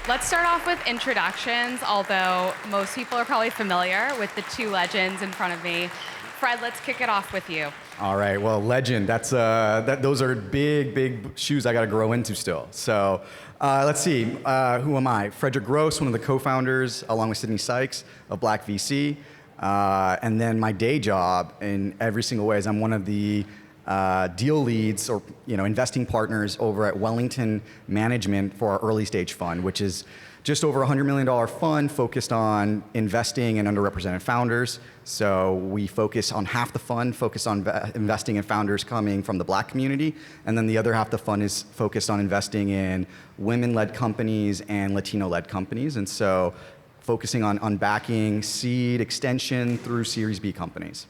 Let's start off with introductions, although most people are probably familiar with the two legends in front of me. Fred, let's kick it off with you. All right, well, legend, those are big shoes I gotta grow into still. So let's see, who am I? Frederik Groce, one of the co-founders, along with Sydney Sykes, of Black VC. And then my day job in every single way is I'm one of the deal leads or investing partners over at Wellington Management for our early stage fund, which is just over $100 million fund focused on investing in underrepresented founders. So we focus on half the fund, focus on investing in founders coming from the Black community, and then the other half the fund is focused on investing in women-led companies and Latino-led companies. And so focusing on backing seed, extension through Series B companies.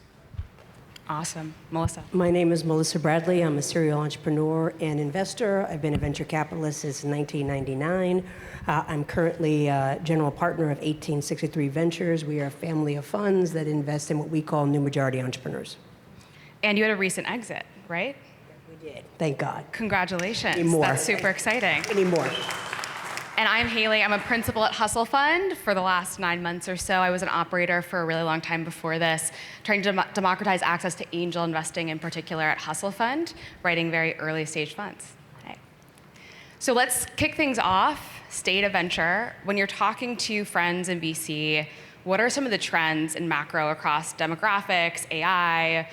Awesome. Melissa. My name is Melissa Bradley. I'm a serial entrepreneur and investor. I've been a venture capitalist since 1999. I'm currently general partner of 1863 Ventures. We are a family of funds that invest in what we call new majority entrepreneurs. And you had a recent exit, right? We did. Thank God. Congratulations. Any more. That's super exciting. Any more. And I'm Haley. I'm a principal at Hustle Fund for the last 9 months or so. I was an operator for a really long time before this, trying to democratize access to angel investing in particular at Hustle Fund, writing very early stage funds. Okay. So let's kick things off. State of venture. When you're talking to friends in VC, what are some of the trends in macro across demographics, AI,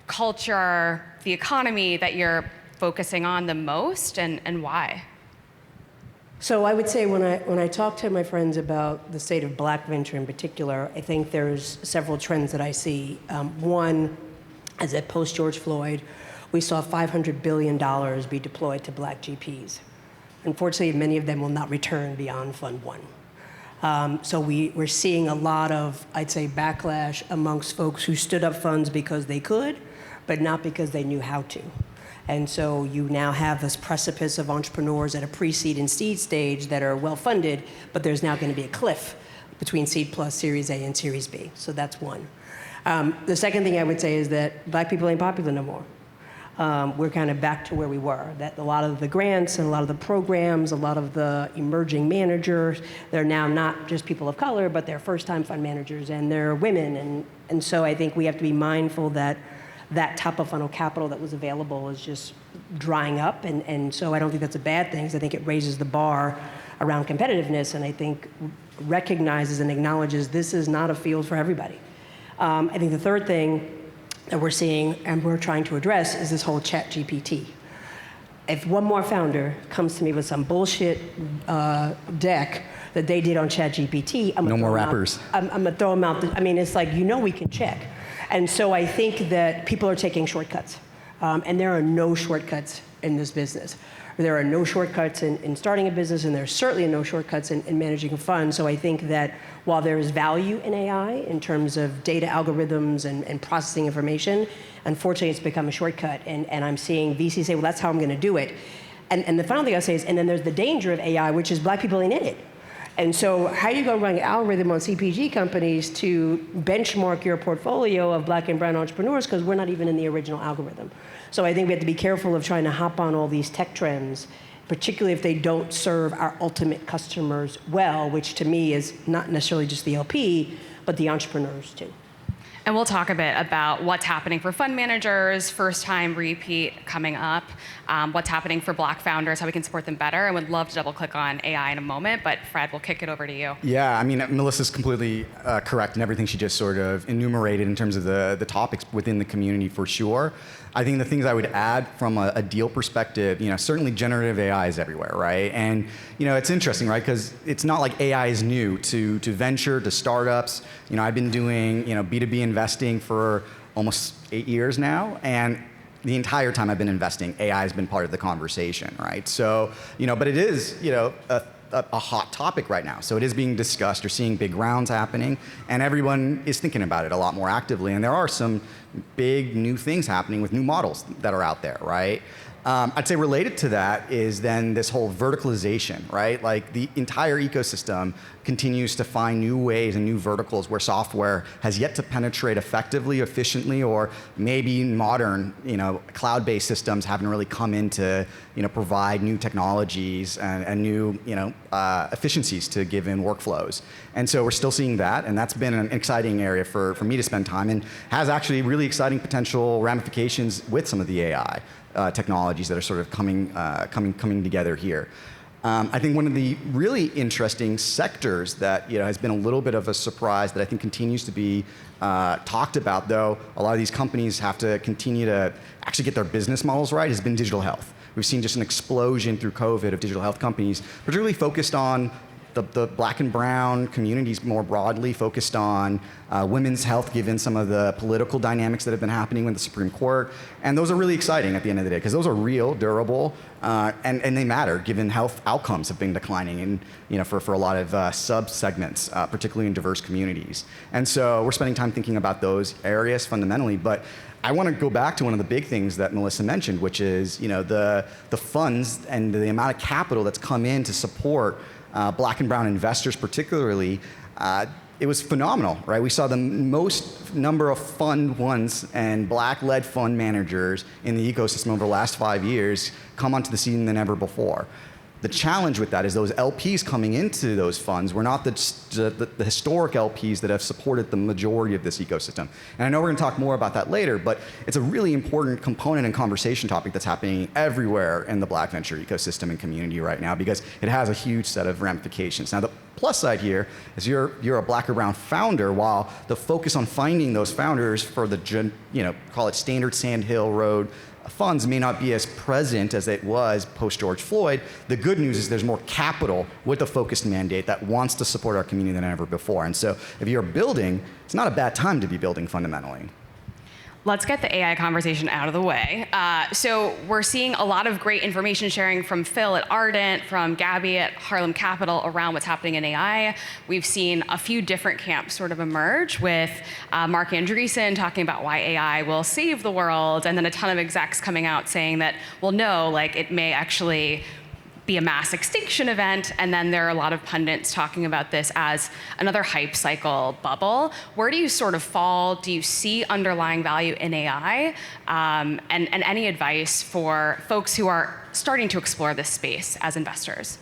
culture, the economy that you're focusing on the most, and why? So I would say when I talk to my friends about the state of Black venture in particular, I think there's several trends that I see. One is that post George Floyd, we saw $500 billion be deployed to Black GPs. Unfortunately, many of them will not return beyond Fund 1. So we're seeing a lot of, I'd say, backlash amongst folks who stood up funds because they could, but not because they knew how to. And so you now have this precipice of entrepreneurs at a pre-seed and seed stage that are well-funded, but there's now going to be a cliff between seed plus Series A and Series B. So that's one. The second thing I would say is that Black people ain't popular no more. We're kind of back to where we were, that a lot of the grants and a lot of the programs, a lot of the emerging managers, they're now not just people of color, but they're first-time fund managers and they're women. And so I think we have to be mindful that that top of funnel capital that was available is just drying up. And so I don't think that's a bad thing, because I think it raises the bar around competitiveness, and I think recognizes and acknowledges this is not a field for everybody. I think the third thing that we're seeing and we're trying to address is this whole chat GPT. If one more founder comes to me with some bullshit deck that they did on chat GPT, I'm gonna throw them out. I mean, it's like, we can check. And so I think that people are taking shortcuts. And there are no shortcuts in this business. There are no shortcuts in starting a business, and there's certainly no shortcuts in managing a fund. So I think that while there is value in AI in terms of data algorithms and processing information, unfortunately it's become a shortcut. And I'm seeing VCs say, well, that's how I'm gonna do it. And the final thing I'll say is, and then there's the danger of AI, which is Black people ain't in it. And so how are you going to run an algorithm on CPG companies to benchmark your portfolio of Black and brown entrepreneurs, because we're not even in the original algorithm? So I think we have to be careful of trying to hop on all these tech trends, particularly if they don't serve our ultimate customers well, which to me is not necessarily just the LP, but the entrepreneurs too. And we'll talk a bit about what's happening for fund managers, first-time repeat coming up, what's happening for Black founders, how we can support them better. I would love to double-click on AI in a moment, but Fred, we'll kick it over to you. Yeah, I mean, Melissa's completely correct in everything she just sort of enumerated in terms of the topics within the community for sure. I think the things I would add from a deal perspective, certainly generative AI is everywhere, right? And it's interesting, right? Because it's not like AI is new to venture, to startups. I've been doing B2B investing for almost 8 years now, and the entire time I've been investing, AI has been part of the conversation, right? So, but it is, a hot topic right now. So it is being discussed. You're seeing big rounds happening, and everyone is thinking about it a lot more actively. And there are some big new things happening with new models that are out there, right? I'd say related to that is then this whole verticalization, right? Like the entire ecosystem continues to find new ways and new verticals where software has yet to penetrate effectively, efficiently, or maybe modern, cloud-based systems haven't really come in to, provide new technologies and new, efficiencies to given workflows. And so we're still seeing that, and that's been an exciting area for me to spend time in, has actually really exciting potential ramifications with some of the AI. Technologies that are sort of coming together here. I think one of the really interesting sectors that has been a little bit of a surprise that I think continues to be talked about, though a lot of these companies have to continue to actually get their business models right, has been digital health. We've seen just an explosion through COVID of digital health companies, particularly focused on the black and brown communities more broadly, focused on women's health, given some of the political dynamics that have been happening with the Supreme Court. And those are really exciting at the end of the day, because those are real, durable, and they matter, given health outcomes have been declining for a lot of sub-segments, particularly in diverse communities. And so we're spending time thinking about those areas fundamentally. But I want to go back to one of the big things that Melissa mentioned, which is the funds and the amount of capital that's come in to support black and brown investors particularly. It was phenomenal, right? We saw the most number of fund ones and black-led fund managers in the ecosystem over the last 5 years come onto the scene than ever before. The challenge with that is those LPs coming into those funds were not the historic LPs that have supported the majority of this ecosystem. And I know we're going to talk more about that later, but it's a really important component and conversation topic that's happening everywhere in the black venture ecosystem and community right now, because it has a huge set of ramifications. Now, the plus side here is you're a black or brown founder, while the focus on finding those founders for the, call it standard Sand Hill Road funds may not be as present as it was post-George Floyd. The good news is there's more capital with a focused mandate that wants to support our community than ever before. And so if you're building, it's not a bad time to be building fundamentally. Let's get the AI conversation out of the way. So we're seeing a lot of great information sharing from Phil at Ardent, from Gabby at Harlem Capital around what's happening in AI. We've seen a few different camps sort of emerge, with Mark Andreessen talking about why AI will save the world, and then a ton of execs coming out saying that, well, no, like it may actually be a mass extinction event, and then there are a lot of pundits talking about this as another hype cycle bubble. Where do you sort of fall? Do you see underlying value in AI? And any advice for folks who are starting to explore this space as investors?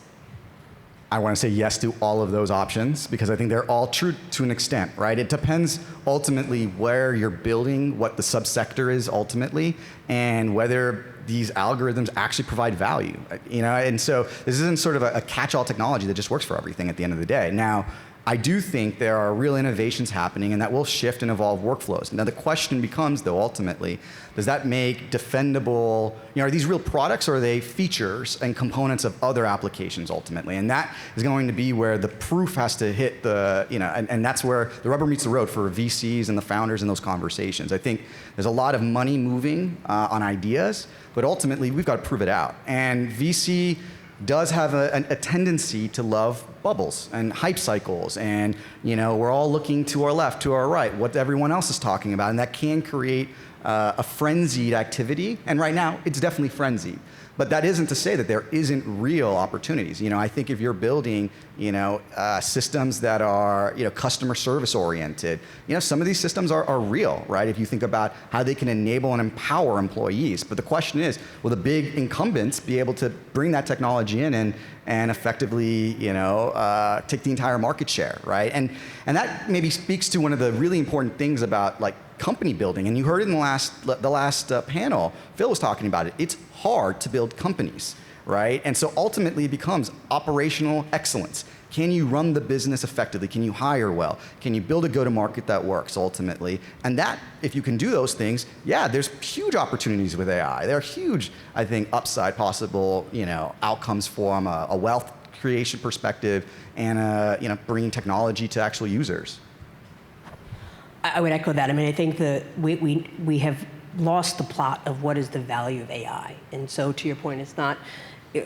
I want to say yes to all of those options, because I think they're all true to an extent, right? It depends ultimately where you're building, what the subsector is ultimately, and whether these algorithms actually provide value, and so this isn't sort of a catch-all technology that just works for everything at the end of the day. Now, I do think there are real innovations happening, and that will shift and evolve workflows. Now, the question becomes, though, ultimately, does that make defendable, are these real products, or are they features and components of other applications ultimately? And that is going to be where the proof has to hit the, and that's where the rubber meets the road for VCs and the founders in those conversations. I think there's a lot of money moving on ideas, but ultimately we've got to prove it out. And VC does have a tendency to love bubbles and hype cycles, and we're all looking to our left, to our right, what everyone else is talking about, and that can create a frenzied activity. And right now, it's definitely frenzied. But that isn't to say that there isn't real opportunities. I think if you're building, systems that are, customer service oriented, some of these systems are real, right? If you think about how they can enable and empower employees. But the question is, will the big incumbents be able to bring that technology in and effectively, take the entire market share, right? And that maybe speaks to one of the really important things about company building. And you heard it in the last panel, Phil was talking about it. It's hard to build companies, right? And so ultimately it becomes operational excellence. Can you run the business effectively? Can you hire well? Can you build a go-to-market that works ultimately? And that, if you can do those things, yeah, there's huge opportunities with AI. There are huge, I think, upside possible, outcomes from a wealth creation perspective and, bringing technology to actual users. I would echo that. I mean, I think that we have lost the plot of what is the value of AI. And so to your point, it's not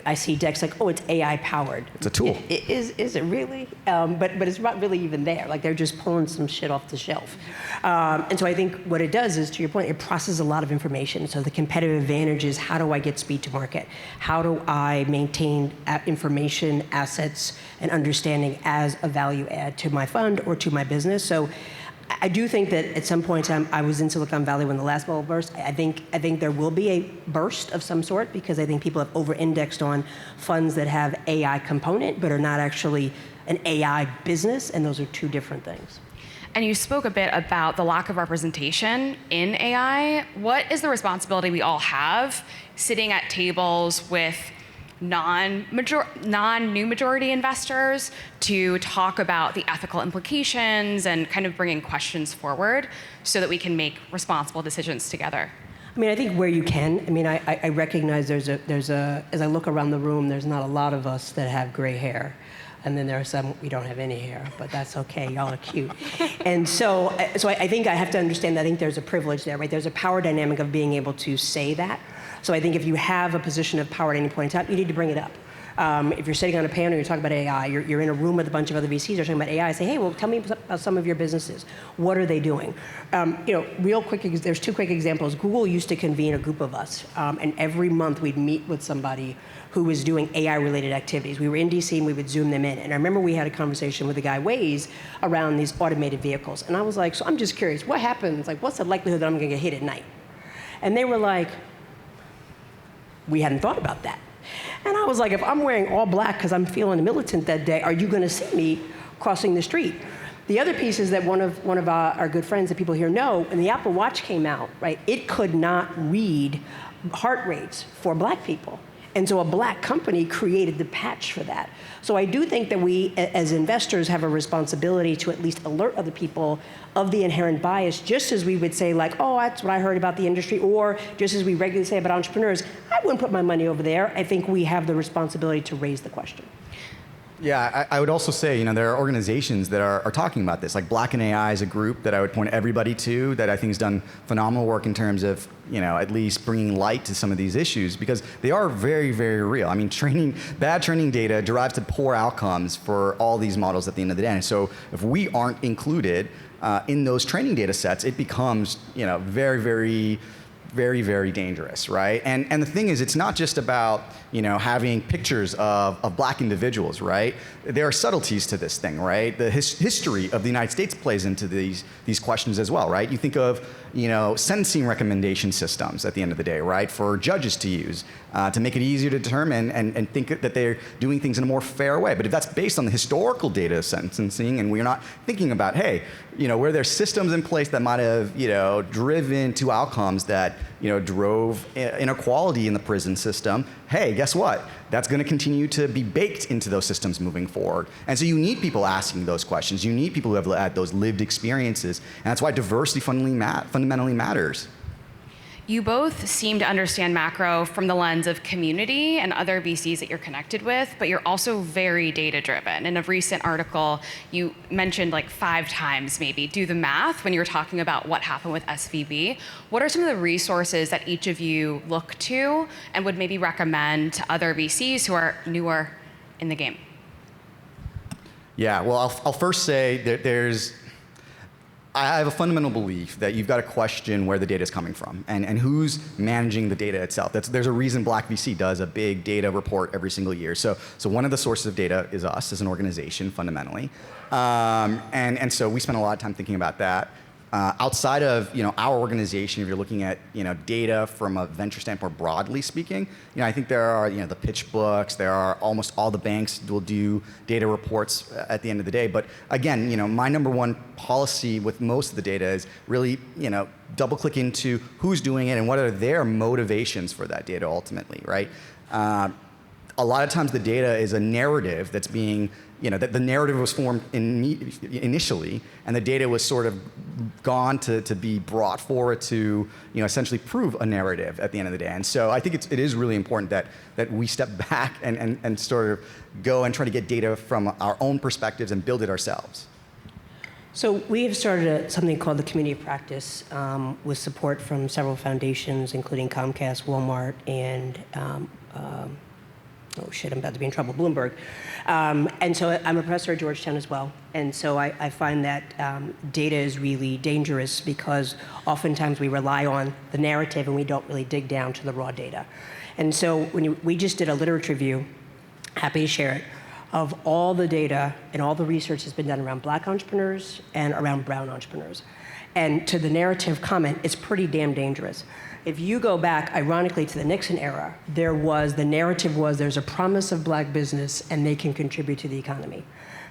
I see decks like, oh, it's AI powered. It's a tool. Is it really? But it's not really even there. Like they're just pulling some shit off the shelf. And so I think what it does is, to your point, it processes a lot of information. So the competitive advantage is, how do I get speed to market? How do I maintain information, assets, and understanding as a value add to my fund or to my business? So I do think that at some point in time, I was in Silicon Valley when the last bubble burst. I think there will be a burst of some sort, because I think people have over-indexed on funds that have AI component but are not actually an AI business, and those are two different things. And you spoke a bit about the lack of representation in AI. What is the responsibility we all have sitting at tables with non-new majority investors to talk about the ethical implications and kind of bringing questions forward so that we can make responsible decisions together? I mean, I think where you can. I mean, I recognize there's a, as I look around the room, there's not a lot of us that have gray hair. And then there are some, we don't have any hair, but that's okay, y'all are cute. And so I think I have to understand that I think there's a privilege there, right? There's a power dynamic of being able to say that. So I think if you have a position of power at any point in time, you need to bring it up. If you're sitting on a panel, you're talking about AI, you're in a room with a bunch of other VCs, you're talking about AI, say, hey, well, tell me about some of your businesses. What are they doing? Real quick, there's two quick examples. Google used to convene a group of us, and every month we'd meet with somebody who was doing AI-related activities. We were in DC and we would Zoom them in. And I remember we had a conversation with the guy Waze around these automated vehicles. And I was like, so I'm just curious, what happens? Like, what's the likelihood that I'm gonna get hit at night? And they were like, we hadn't thought about that. And I was like, if I'm wearing all black because I'm feeling militant that day, are you gonna see me crossing the street? The other piece is that one of our good friends that people here know, when the Apple Watch came out, right, it could not read heart rates for black people. And so a black company created the patch for that. So I do think that we, as investors, have a responsibility to at least alert other people of the inherent bias, just as we would say, like, oh, that's what I heard about the industry, or just as we regularly say about entrepreneurs, I wouldn't put my money over there. I think we have the responsibility to raise the question. Yeah, I would also say, there are organizations that are talking about this. Like Black in AI is a group that I would point everybody to that I think has done phenomenal work in terms of, at least bringing light to some of these issues, because they are very, very real. I mean, bad training data derives to poor outcomes for all these models at the end of the day. And so if we aren't included in those training data sets, it becomes, very, very, very, very dangerous, right? And the thing is, it's not just about having pictures of black individuals, right? There are subtleties to this thing, right? The history of the United States plays into these questions as well, right? You think of sentencing recommendation systems at the end of the day, right? For judges to use to make it easier to determine and think that they're doing things in a more fair way. But if that's based on the historical data of sentencing, and we're not thinking about, hey, were there systems in place that might have driven to outcomes that drove inequality in the prison system, hey, guess what? That's going to continue to be baked into those systems moving forward. And so you need people asking those questions. You need people who have had those lived experiences. And that's why diversity fundamentally matters. You both seem to understand macro from the lens of community and other VCs that you're connected with, but you're also very data-driven. In a recent article, you mentioned like 5 times maybe, do the math when you were talking about what happened with SVB. What are some of the resources that each of you look to and would maybe recommend to other VCs who are newer in the game? Yeah, well, I'll first say that I have a fundamental belief that you've got to question where the data is coming from and who's managing the data itself. There's a reason Black VC does a big data report every single year. So one of the sources of data is us as an organization, fundamentally. And so we spend a lot of time thinking about that. Outside of our organization, if you're looking at data from a venture standpoint, broadly speaking, I think there are the pitch books. There are almost all the banks will do data reports at the end of the day. But again, my number one policy with most of the data is really double click into who's doing it and what are their motivations for that data ultimately, right? A lot of times the data is a narrative that's being that the narrative was formed initially, and the data was sort of gone to be brought forward to essentially prove a narrative at the end of the day. And so I think it is really important that we step back and sort of go and try to get data from our own perspectives and build it ourselves. So we have started something called the Community of Practice with support from several foundations, including Comcast, Walmart, and oh shit, I'm about to be in trouble, Bloomberg. And so I'm a professor at Georgetown as well. And so I find that data is really dangerous because oftentimes we rely on the narrative and we don't really dig down to the raw data. And so we just did a literature review, happy to share it, of all the data and all the research that's been done around black entrepreneurs and around brown entrepreneurs. And to the narrative comment, it's pretty damn dangerous. If you go back, ironically, to the Nixon era, the narrative was there's a promise of black business and they can contribute to the economy.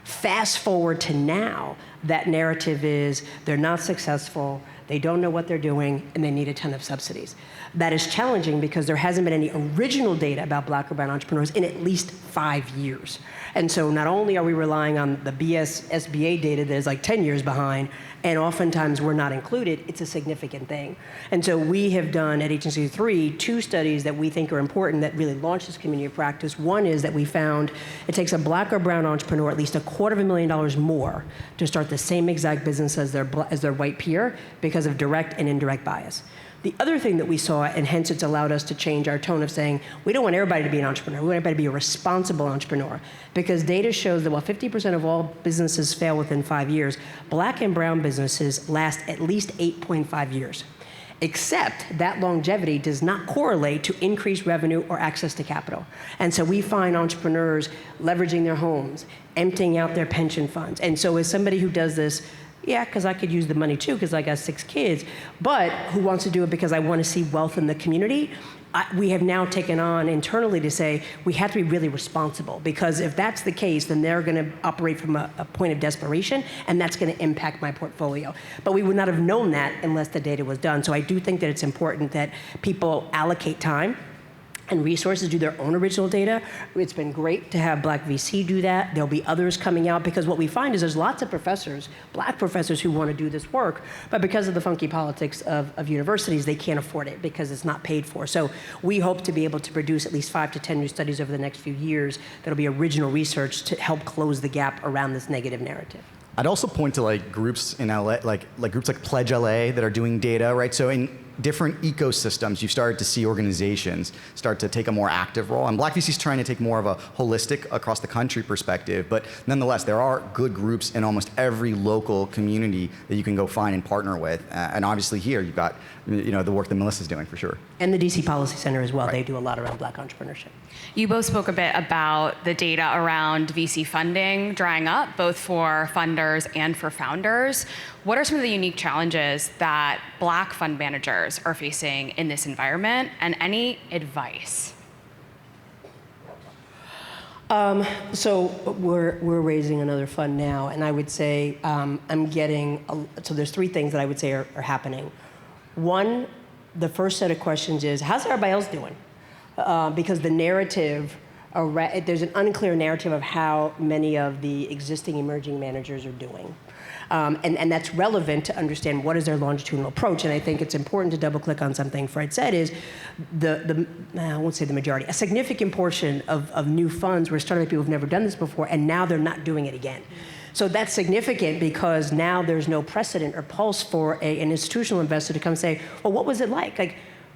Fast forward to now, that narrative is they're not successful, they don't know what they're doing, and they need a ton of subsidies. That is challenging because there hasn't been any original data about black or brown entrepreneurs in at least 5 years. And so not only are we relying on the SBA data that is like 10 years behind, and oftentimes we're not included, it's a significant thing. And so we have done at Agency 3 2 studies that we think are important that really launch this community of practice. One is that we found it takes a black or brown entrepreneur at least $250,000 more to start the same exact business as their white peer because of direct and indirect bias. The other thing that we saw, and hence it's allowed us to change our tone of saying, we don't want everybody to be an entrepreneur, we want everybody to be a responsible entrepreneur. Because data shows that while 50% of all businesses fail within 5 years, black and brown businesses last at least 8.5 years. Except that longevity does not correlate to increased revenue or access to capital. And so we find entrepreneurs leveraging their homes, emptying out their pension funds. And so as somebody who does this, yeah, because I could use the money too, because I got 6 kids, but who wants to do it because I want to see wealth in the community, we have now taken on internally to say we have to be really responsible, because if that's the case, then they're going to operate from a point of desperation, and that's going to impact my portfolio. But we would not have known that unless the data was done. So I do think that it's important that people allocate time and resources, do their own original data. It's been great to have Black VC do that. There'll be others coming out, because what we find is there's lots of professors, black professors, who want to do this work, but because of the funky politics of universities, they can't afford it because it's not paid for. So we hope to be able to produce at least 5 to 10 new studies over the next few years that'll be original research to help close the gap around this negative narrative. I'd also point to like groups in LA, like groups like Pledge LA that are doing data, right? So in different ecosystems, you've started to see organizations start to take a more active role. And Black VC is trying to take more of a holistic, across the country perspective, but nonetheless, there are good groups in almost every local community that you can go find and partner with. And obviously here, you've got the work that Melissa's doing, for sure. And the DC Policy Center as well. Right. They do a lot around black entrepreneurship. You both spoke a bit about the data around VC funding drying up, both for funders and for founders. What are some of the unique challenges that black fund managers are facing in this environment, and any advice? So we're raising another fund now, and I would say so there's 3 things that I would say are happening. One, the first set of questions is, how's everybody else doing? Because the narrative, there's an unclear narrative of how many of the existing emerging managers are doing. And that's relevant to understand what is their longitudinal approach. And I think it's important to double click on something Fred said is I won't say the majority, a significant portion of new funds were started by people who've never done this before, and now they're not doing it again. So that's significant because now there's no precedent or pulse for an institutional investor to come and say, well, what was it like? Like,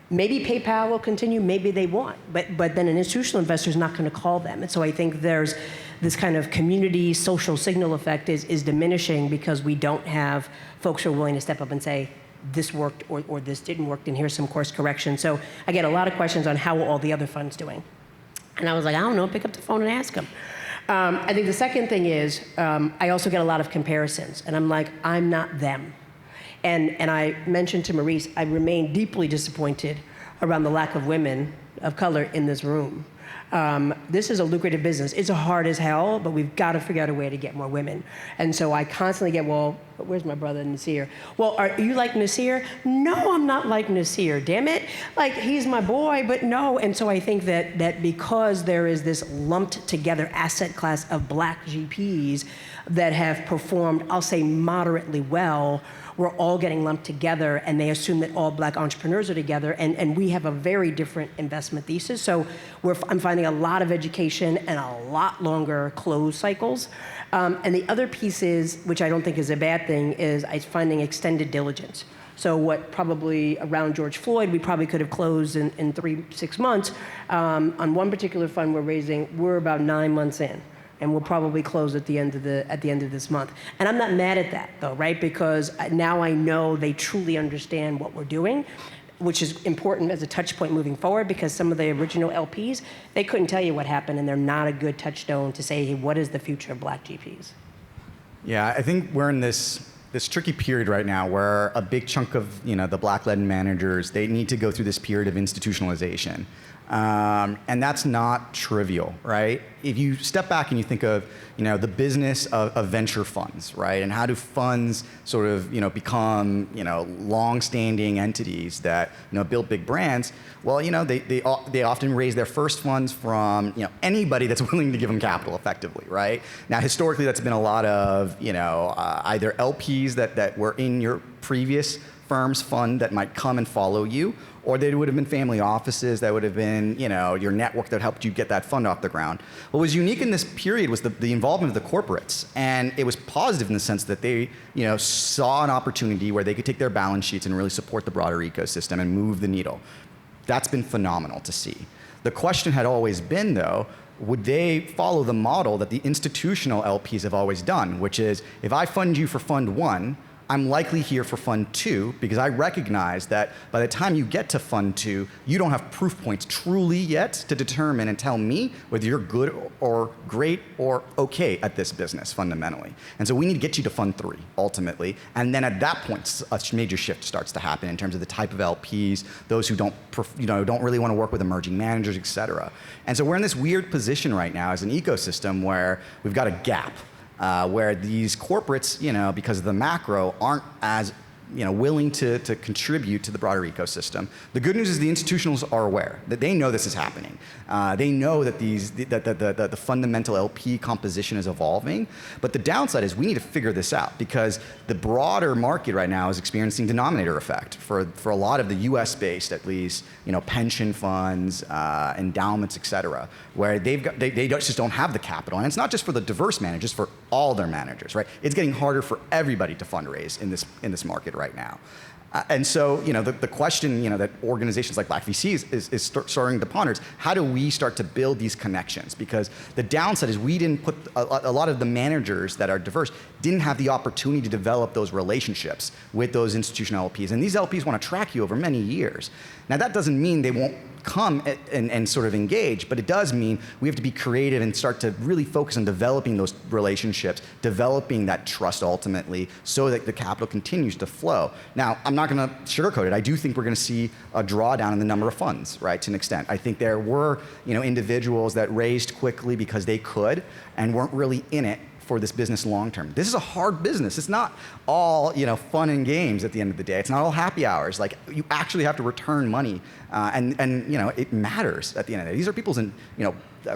maybe PayPal will continue, maybe they won't, but then an institutional investor is not going to call them. And so I think there's this kind of community social signal effect is diminishing because we don't have folks who are willing to step up and say, this worked or this didn't work, and here's some course correction. So I get a lot of questions on how are all the other funds doing. And I was like, I don't know, pick up the phone and ask them. I think the second thing is, I also get a lot of comparisons, and I'm like, I'm not them. And I mentioned to Maurice, I remain deeply disappointed around the lack of women of color in this room. This is a lucrative business. It's hard as hell, but we've got to figure out a way to get more women. And so I constantly get, well, where's my brother Nasir? Well, are you like Nasir? No, I'm not like Nasir, damn it. Like, he's my boy, but no. And so I think that because there is this lumped together asset class of black GPs that have performed, I'll say, moderately well, we're all getting lumped together, and they assume that all black entrepreneurs are together, and we have a very different investment thesis. So I'm finding a lot of education and a lot longer close cycles. And the other piece is, which I don't think is a bad thing, is I'm finding extended diligence. So what probably around George Floyd, we probably could have closed in 3-6 months. On one particular fund we're about 9 months in. And we'll probably close at the end of this month. And I'm not mad at that though, right? Because now I know they truly understand what we're doing, which is important as a touch point moving forward, because some of the original LPs, they couldn't tell you what happened, and they're not a good touchstone to say, hey, what is the future of Black GPs? Yeah, I think we're in this tricky period right now where a big chunk of the Black-led managers, they need to go through this period of institutionalization. And that's not trivial, right? If you step back and you think of, the business of venture funds, right? And how do funds sort of, become, long-standing entities that, build big brands? Well, they often raise their first funds from, anybody that's willing to give them capital effectively, right? Now, historically, that's been a lot of, either LPs that were in your previous firm's fund that might come and follow you, or they would have been family offices that would have been, your network that helped you get that fund off the ground. What was unique in this period was the involvement of the corporates, and it was positive in the sense that they, saw an opportunity where they could take their balance sheets and really support the broader ecosystem and move the needle. That's been phenomenal to see. The question had always been, though, would they follow the model that the institutional LPs have always done, which is, if I fund you for Fund 1, I'm likely here for Fund 2 because I recognize that by the time you get to Fund 2, you don't have proof points truly yet to determine and tell me whether you're good or great or okay at this business fundamentally. And so we need to get you to Fund 3 ultimately. And then at that point, a major shift starts to happen in terms of the type of LPs, those who don't really want to work with emerging managers, et cetera. And so we're in this weird position right now as an ecosystem where we've got a gap. Where these corporates, because of the macro, aren't as willing to contribute to the broader ecosystem. The good news is the institutionals are aware that they know this is happening. They know that the fundamental LP composition is evolving. But the downside is we need to figure this out because the broader market right now is experiencing denominator effect for a lot of the U.S.-based, at least, pension funds, endowments, et cetera, where they just don't have the capital. And it's not just for the diverse managers, for all their managers, right? It's getting harder for everybody to fundraise in this market right now. And so, the question, that organizations like Black VCs is starting to ponder is, how do we start to build these connections? Because the downside is we didn't put, a lot of the managers that are diverse didn't have the opportunity to develop those relationships with those institutional LPs. And these LPs want to track you over many years. Now, that doesn't mean they won't come and sort of engage, but it does mean we have to be creative and start to really focus on developing those relationships, developing that trust ultimately, so that the capital continues to flow. Now, I'm not going to sugarcoat it. I do think we're going to see a drawdown in the number of funds, right, to an extent. I think there were, individuals that raised quickly because they could and weren't really in it for this business long term. This is a hard business. It's not all fun and games at the end of the day. It's not all happy hours. Like, you actually have to return money, and it matters at the end of the day. These are people's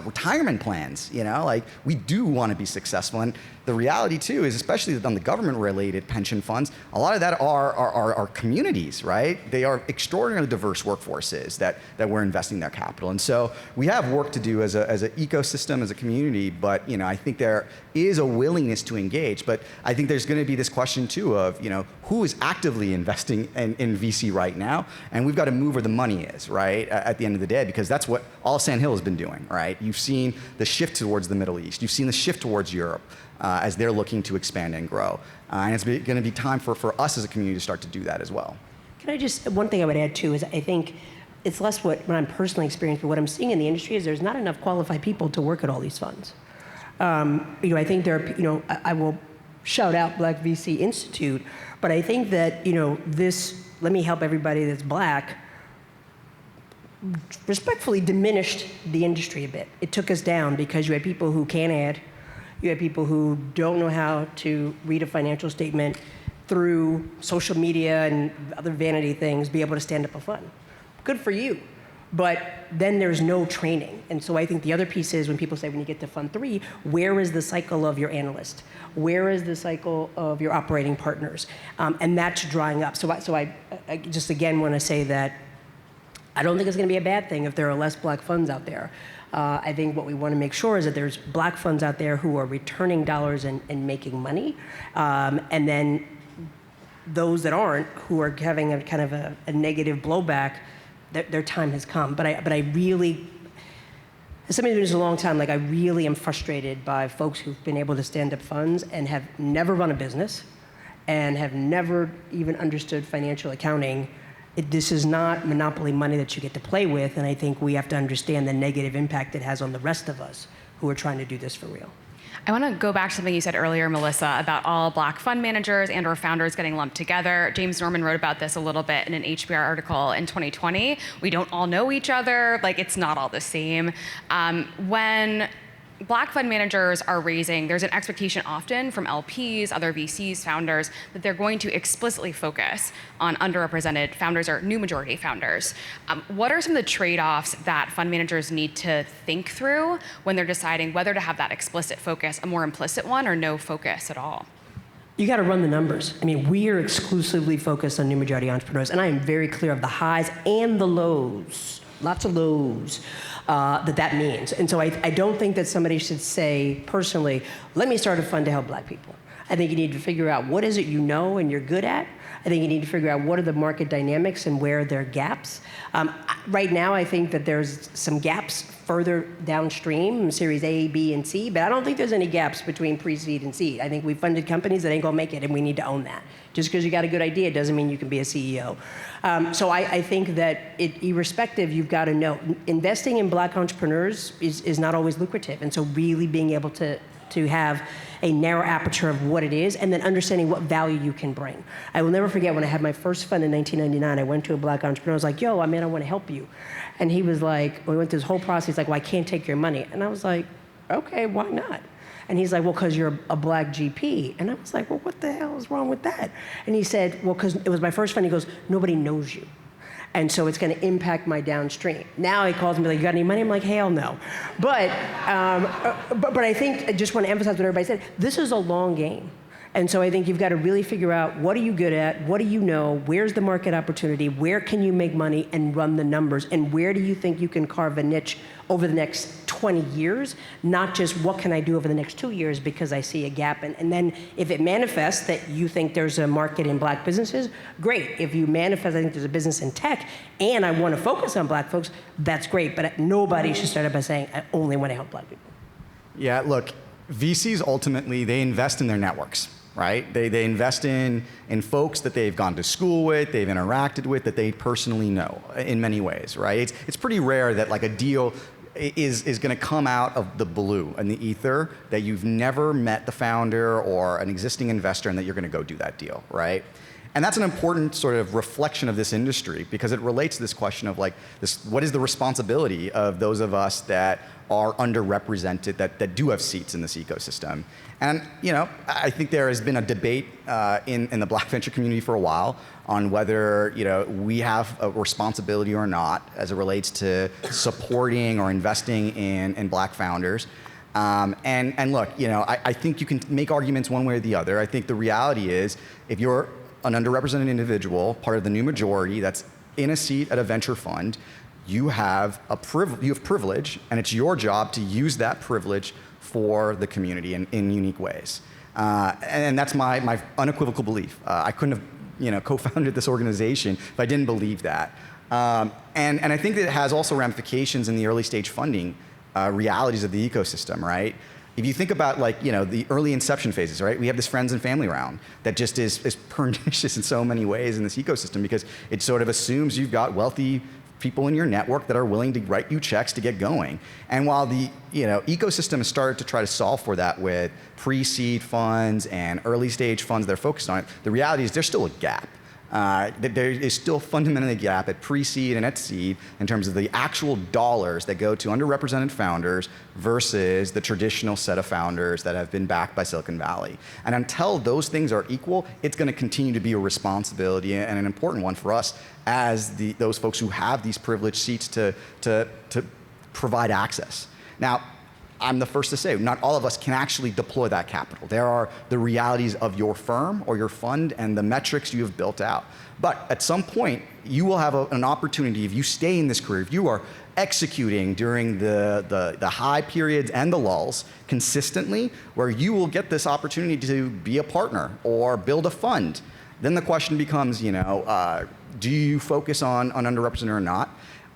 retirement plans. Like, we do want to be successful, and the reality too is, especially on the government-related pension funds, a lot of that are communities, right? They are extraordinarily diverse workforces that we're investing their capital, and so we have work to do as an ecosystem, as a community. But I think there is a willingness to engage. But I think there's going to be this question too of who is actively investing in VC right now, and we've got to move where the money is, right? At the end of the day, because that's what all Sand Hill has been doing, right? You've seen the shift towards the Middle East. You've seen the shift towards Europe. As they're looking to expand and grow. And it's going to be time for us as a community to start to do that as well. One thing I would add too is I think it's less what I'm personally experiencing, but what I'm seeing in the industry is there's not enough qualified people to work at all these funds. I think there are, I will shout out Black VC Institute, but I think that, this, let me help everybody that's Black, respectfully diminished the industry a bit. It took us down because you had people who can't add. You have people who don't know how to read a financial statement through social media and other vanity things, be able to stand up a fund. Good for you. But then there's no training. And so I think the other piece is when people say when you get to Fund 3, where is the cycle of your analyst? Where is the cycle of your operating partners? And that's drying up. So I just again want to say that I don't think it's going to be a bad thing if there are less Black funds out there. I think what we want to make sure is that there's Black funds out there who are returning dollars and making money. And then those that aren't, who are having a kind of a negative blowback, their time has come. But I really, as somebody who's been doing this a long time, like I really am frustrated by folks who've been able to stand up funds and have never run a business and have never even understood financial accounting. This is not monopoly money that you get to play with, and I think we have to understand the negative impact it has on the rest of us who are trying to do this for real. I want to go back to something you said earlier, Melissa, about all Black fund managers and or founders getting lumped together. James Norman wrote about this a little bit in an HBR article in 2020. We don't all know each other. Like, it's not all the same. When Black fund managers are raising, there's an expectation often from LPs, other VCs, founders, that they're going to explicitly focus on underrepresented founders or new majority founders. What are some of the trade-offs that fund managers need to think through when they're deciding whether to have that explicit focus, a more implicit one, or no focus at all? You got to run the numbers. I mean, we are exclusively focused on new majority entrepreneurs, and I am very clear of the highs and the lows, lots of lows, that means. And so I don't think that somebody should say, personally, let me start a fund to help Black people. I think you need to figure out what is it you know and you're good at. I think you need to figure out what are the market dynamics and where are there gaps. Right now, I think that there's some gaps further downstream, Series A, B, and C, but I don't think there's any gaps between pre-seed and seed. I think we've funded companies that ain't gonna make it, and we need to own that. Just because you got a good idea doesn't mean you can be a CEO. So I think that irrespective, you've got to know, investing in Black entrepreneurs is not always lucrative, and so really being able to have a narrow aperture of what it is, and then understanding what value you can bring. I will never forget when I had my first fund in 1999, I went to a Black entrepreneur, I was like, yo, I want to help you. And he was like, we went through this whole process, he's like, well, I can't take your money. And I was like, okay, why not? And he's like, well, because you're a Black GP. And I was like, well, what the hell is wrong with that? And he said, well, because it was my first fund, he goes, nobody knows you. And so it's going to impact my downstream. Now he calls me like, you got any money? I'm like, hell no. But I think I just want to emphasize what everybody said. This is a long game. And so I think you've got to really figure out what are you good at, what do you know, where's the market opportunity, where can you make money and run the numbers, and where do you think you can carve a niche over the next 20 years, not just what can I do over the next 2 years because I see a gap. And then if it manifests that you think there's a market in Black businesses, great. If you manifest, I think there's a business in tech and I want to focus on Black folks, that's great. But nobody should start out by saying, I only want to help Black people. Yeah, look, VCs ultimately, they invest in their networks. Right? They invest in folks that they've gone to school with, they've interacted with, that they personally know in many ways, right? It's pretty rare that like a deal is going to come out of the blue and the ether that you've never met the founder or an existing investor and that you're going to go do that deal, right? And that's an important sort of reflection of this industry because it relates to this question of like this: what is the responsibility of those of us that are underrepresented, that do have seats in this ecosystem? And I think there has been a debate in the Black venture community for a while on whether we have a responsibility or not as it relates to supporting or investing in Black founders. And look, I think you can make arguments one way or the other. I think the reality is if you're an underrepresented individual, part of the new majority that's in a seat at a venture fund, you have privilege, and it's your job to use that privilege for the community in unique ways. And that's my unequivocal belief. I couldn't have co-founded this organization if I didn't believe that. And I think that it has also ramifications in the early stage funding realities of the ecosystem, right? If you think about the early inception phases, right? We have this friends and family round that just is pernicious in so many ways in this ecosystem because it sort of assumes you've got wealthy people in your network that are willing to write you checks to get going. And while the ecosystem has started to try to solve for that with pre-seed funds and early stage funds that are focused on it, the reality is there's still a gap. There is still fundamentally a gap at pre-seed and at seed in terms of the actual dollars that go to underrepresented founders versus the traditional set of founders that have been backed by Silicon Valley. And until those things are equal, it's going to continue to be a responsibility and an important one for us as those folks who have these privileged seats to provide access. Now, I'm the first to say, not all of us can actually deploy that capital. There are the realities of your firm or your fund and the metrics you have built out. But at some point, you will have an opportunity, if you stay in this career, if you are executing during the high periods and the lulls consistently, where you will get this opportunity to be a partner or build a fund Then the question becomes, do you focus on underrepresented or not?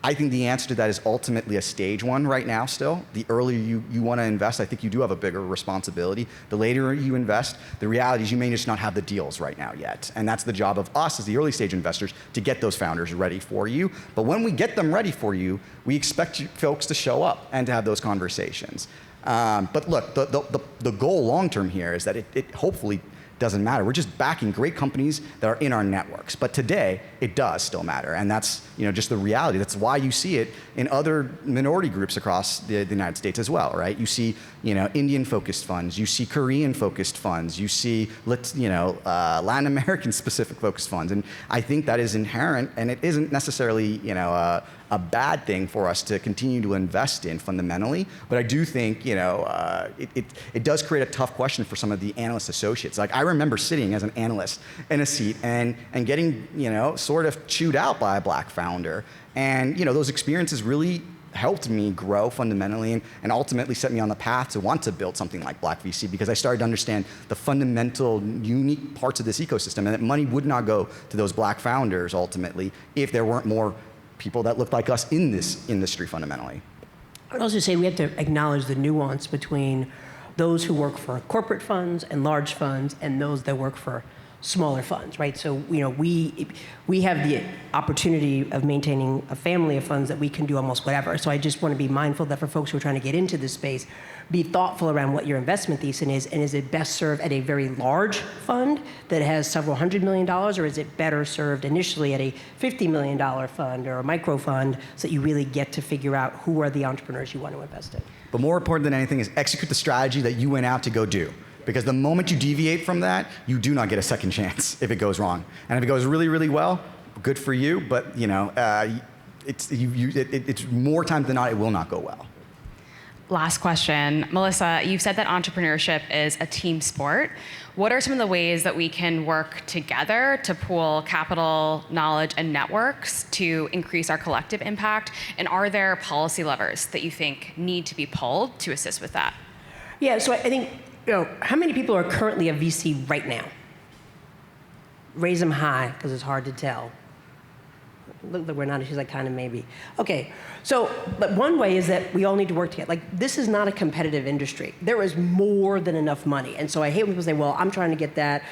I think the answer to that is ultimately a stage one right now still. The earlier you want to invest, I think you do have a bigger responsibility. The later you invest, the reality is you may just not have the deals right now yet. And that's the job of us as the early stage investors to get those founders ready for you. But when we get them ready for you, we expect you folks to show up and to have those conversations. But look, the goal long term here is that it hopefully doesn't matter. We're just backing great companies that are in our networks. But today, it does still matter. And that's just the reality. That's why you see it in other minority groups across the United States as well, right? You see Indian-focused funds. You see Korean-focused funds. You see Latin American-specific focused funds. And I think that is inherent, and it isn't necessarily a bad thing for us to continue to invest in fundamentally. But I do think it does create a tough question for some of the analyst associates. Like I remember sitting as an analyst in a seat and getting sort of chewed out by a black founder. And those experiences really helped me grow fundamentally and ultimately set me on the path to want to build something like Black VC, because I started to understand the fundamental unique parts of this ecosystem, and that money would not go to those black founders ultimately if there weren't more people that looked like us in this industry fundamentally. I'd also say we have to acknowledge the nuance between those who work for corporate funds and large funds and those that work for smaller funds, right? So we have the opportunity of maintaining a family of funds that we can do almost whatever. So I just want to be mindful that for folks who are trying to get into this space, be thoughtful around what your investment thesis is, and is it best served at a very large fund that has several $100 million, or is it better served initially at a $50 million fund or a micro fund so that you really get to figure out who are the entrepreneurs you want to invest in? But more important than anything is execute the strategy that you went out to go do. Because the moment you deviate from that, you do not get a second chance if it goes wrong. And if it goes really, really well, good for you, but it's more times than not, it will not go well. Last question. Melissa, you've said that entrepreneurship is a team sport. What are some of the ways that we can work together to pool capital, knowledge, and networks to increase our collective impact? And are there policy levers that you think need to be pulled to assist with that? Yeah, so I think, how many people are currently a VC right now? Raise them high, because it's hard to tell. Look, we're not, she's like, kind of maybe. Okay, so but one way is that we all need to work together. Like, this is not a competitive industry. There is more than enough money. And so I hate when people say, well, I'm trying to get that.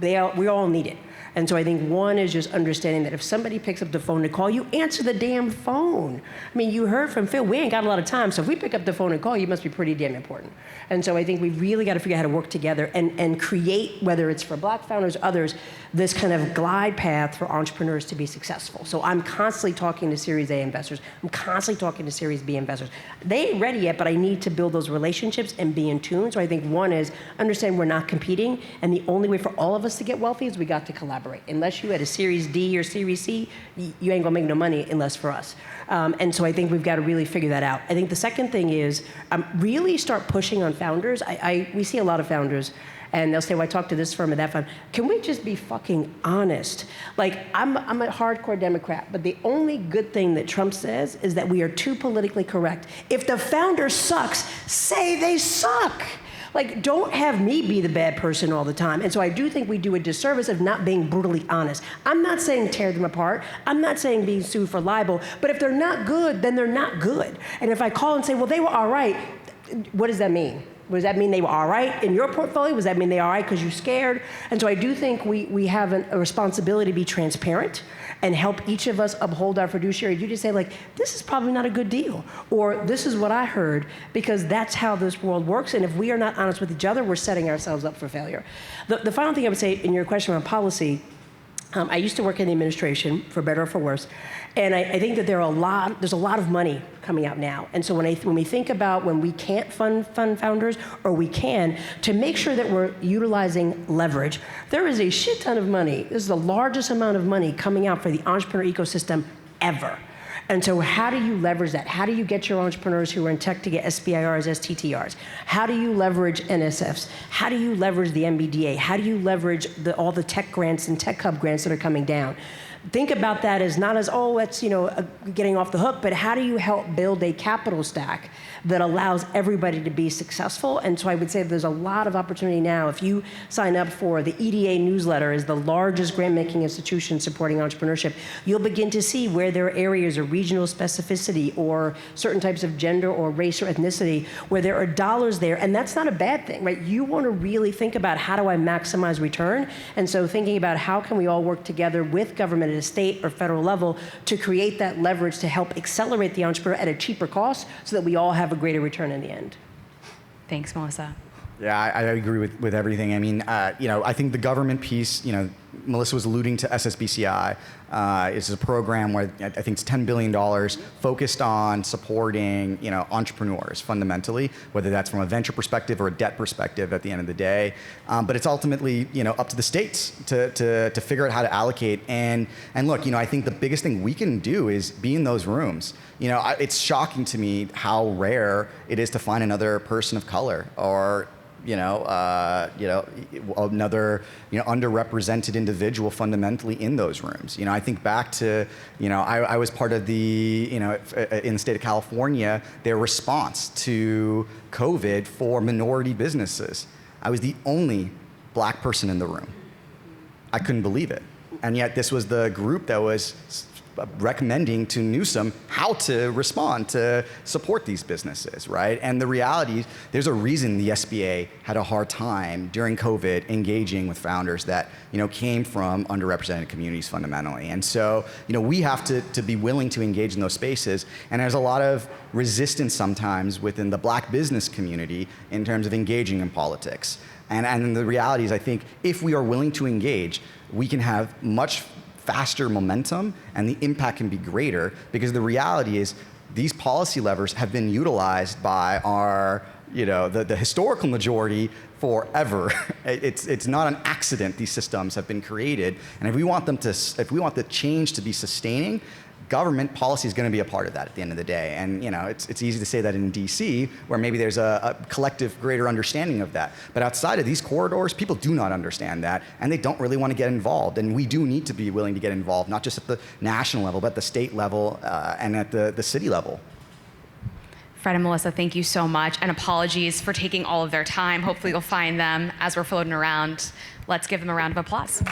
We all need it. And so I think one is just understanding that if somebody picks up the phone to call you, answer the damn phone. I mean, you heard from Phil, we ain't got a lot of time, so if we pick up the phone and call you, must be pretty damn important. And so I think we really got to figure out how to work together and create, whether it's for black founders or others, this kind of glide path for entrepreneurs to be successful. So I'm constantly talking to Series A investors. I'm constantly talking to Series B investors. They ain't ready yet, but I need to build those relationships and be in tune. So I think one is understand we're not competing, and the only way for all of us to get wealthy is we got to collaborate. Unless you had a Series D or Series C, you ain't gonna make no money unless for us. And so I think we've got to really figure that out. I think the second thing is really start pushing on founders. We see a lot of founders, and they'll say, well, I talked to this firm and that firm. Can we just be fucking honest? Like, I'm a hardcore Democrat, but the only good thing that Trump says is that we are too politically correct. If the founder sucks, say they suck. Like, don't have me be the bad person all the time. And so I do think we do a disservice of not being brutally honest. I'm not saying tear them apart. I'm not saying being sued for libel. But if they're not good, then they're not good. And if I call and say, well, they were all right, what does that mean? Does that mean they were all right in your portfolio? Does that mean they were all right because you're scared? And so I do think we have a responsibility to be transparent and help each of us uphold our fiduciary duty to say, like, this is probably not a good deal, or this is what I heard, because that's how this world works. And if we are not honest with each other, we're setting ourselves up for failure. The final thing I would say in your question around policy, I used to work in the administration, for better or for worse, and I think that there's a lot of money coming out now. And so when we think about when we can't fund founders, or we can, to make sure that we're utilizing leverage, there is a shit ton of money. This is the largest amount of money coming out for the entrepreneur ecosystem ever. And so how do you leverage that? How do you get your entrepreneurs who are in tech to get SBIRs, STTRs? How do you leverage NSFs? How do you leverage the MBDA? How do you leverage all the tech grants and tech hub grants that are coming down? think about that as not as, oh, it's, getting off the hook, but how do you help build a capital stack that allows everybody to be successful? And so I would say there's a lot of opportunity now. If you sign up for the EDA newsletter, is the largest grant-making institution supporting entrepreneurship, you'll begin to see where there are areas of regional specificity or certain types of gender or race or ethnicity where there are dollars there, and that's not a bad thing, right? You want to really think about how do I maximize return, and so thinking about how can we all work together with government at a state or federal level to create that leverage to help accelerate the entrepreneur at a cheaper cost so that we all have a greater return in the end. Thanks, Melissa. Yeah, I agree with everything. I mean, I think the government piece, Melissa was alluding to SSBCI. It's a program where I think it's $10 billion focused on supporting, entrepreneurs fundamentally, whether that's from a venture perspective or a debt perspective at the end of the day. But it's ultimately, up to the states to figure out how to allocate. And look, I think the biggest thing we can do is be in those rooms. It's shocking to me how rare it is to find another person of color or another, underrepresented individual fundamentally in those rooms. I think back to, I was part of the, in the state of California, their response to COVID for minority businesses. I was the only black person in the room. I couldn't believe it. And yet this was the group that was recommending to Newsom how to respond to support these businesses, right? And the reality is there's a reason the SBA had a hard time during COVID engaging with founders that, came from underrepresented communities fundamentally. And so, we have to be willing to engage in those spaces. And there's a lot of resistance sometimes within the black business community in terms of engaging in politics. And the reality is I think if we are willing to engage, we can have much faster momentum and the impact can be greater because the reality is these policy levers have been utilized by our, the historical majority forever. It's not an accident these systems have been created. And if we want the change to be sustaining, government policy is going to be a part of that at the end of the day. And it's easy to say that in DC, where maybe there's a collective greater understanding of that. But outside of these corridors, people do not understand that, and they don't really want to get involved. And we do need to be willing to get involved, not just at the national level, but at the state level and at the city level. Fred and Melissa, thank you so much, and apologies for taking all of their time. Hopefully you'll find them as we're floating around. Let's give them a round of applause.